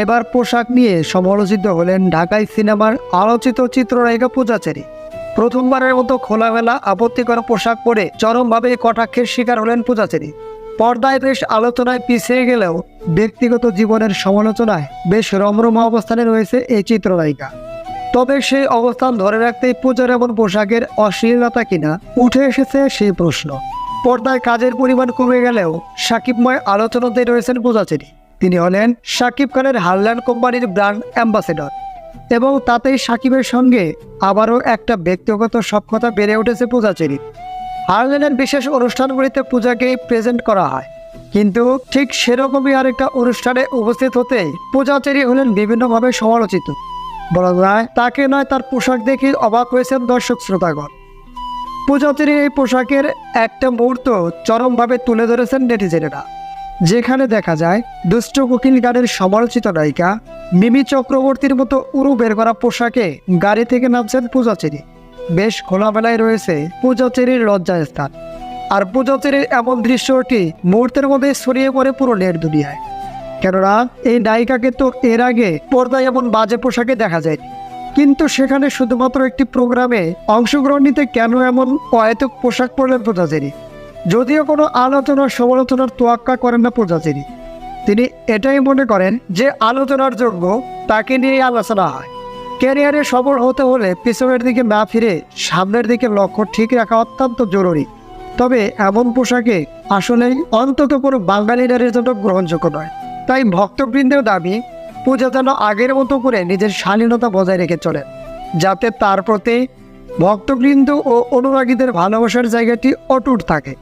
এবার পোশাক নিয়ে সমালোচিত হলেন ঢাকাই সিনেমার আলোচিত চিত্রনায়িকা পূজা চেরি। প্রথমবারের মতো খোলামেলা আপত্তিকর পোশাক পরে চরমভাবে কটাক্ষের শিকার হলেন পূজা চেরি। পর্দায় বেশ আলোচনায় পিছিয়ে গেলেও ব্যক্তিগত জীবনের সমালোচনায় বেশ রমরমা অবস্থানে রয়েছে এই চিত্রনায়িকা। তবে সেই অবস্থান ধরে রাখতেই পূজার এমন পোশাকের অশ্লীলতা কিনা উঠে এসেছে সেই প্রশ্ন। পর্দায় কাজের পরিমাণ কমে গেলেও সাকিবময় আলোচনাতেই রয়েছেন পূজা চেরি। তিনি হলেন শাকিব খানের হারল্যান্ড কোম্পানির ব্র্যান্ড অ্যাম্বাসেডর এবং তাতেই সাকিবের সঙ্গে আবারও একটা ব্যক্তিগত সখ্যতা বেড়ে উঠেছে পূজা চেরি। হারল্যান্ডের বিশেষ অনুষ্ঠানগুলিতে পূজাকে প্রেজেন্ট করা হয়, কিন্তু ঠিক সেরকমই আরেকটা অনুষ্ঠানে উপস্থিত হতেই পূজা চেরি হলেন বিভিন্নভাবে সমালোচিত। বলা যায় তাকে নয়, তার পোশাক দেখে অবাক হয়েছেন দর্শক শ্রোতাগণ। পূজা চেরির এই পোশাকের একটা মুহূর্ত চরমভাবে তুলে ধরেছেন নেটিজেনেরা, যেখানে দেখা যায় দুষ্ট কোকিল গানের সমালোচিত নায়িকা মিমি চক্রবর্তীর মতো উরু বের করা পোশাকে গাড়ি থেকে নামছেন পূজা চেরি। বেশ খোলামেলায় রয়েছে পূজা চেরির লজ্জার স্থান। আর পূজা চেরির এমন দৃশ্যটি মুহূর্তের মধ্যে ছড়িয়ে পড়ে পুরো নেট দুনিয়ায়। কেননা এই নায়িকাকে তো এর আগে পর্দায় এমন বাজে পোশাকে দেখা যায়নি, কিন্তু সেখানে শুধুমাত্র একটি প্রোগ্রামে অংশগ্রহণ নিতে কেন এমন অহেতুক পোশাক পরলেন পূজা চেরি? যদিও কোনো আলোচনার সমালোচনার তোয়াক্কা করেন না পূজা চেরি। তিনি এটাই মনে করেন যে আলোচনার যোগ্য তাকে নিয়েই আলোচনা হয়। ক্যারিয়ারে সফল হতে হলে পিছনের দিকে না ফিরে সামনের দিকে লক্ষ্য ঠিক রাখা অত্যন্ত জরুরি। তবে এমন পোশাকে আসলেই অন্তত কোনো বাঙালি নারীর জন্য গ্রহণযোগ্য নয়। তাই ভক্তবৃন্দের দাবি পূজা যেন আগের মতো করে নিজের শালীনতা বজায় রেখে চলেন, যাতে তার প্রতি ভক্তবৃন্দ ও অনুরাগীদের ভালোবাসার জায়গাটি অটুট থাকে।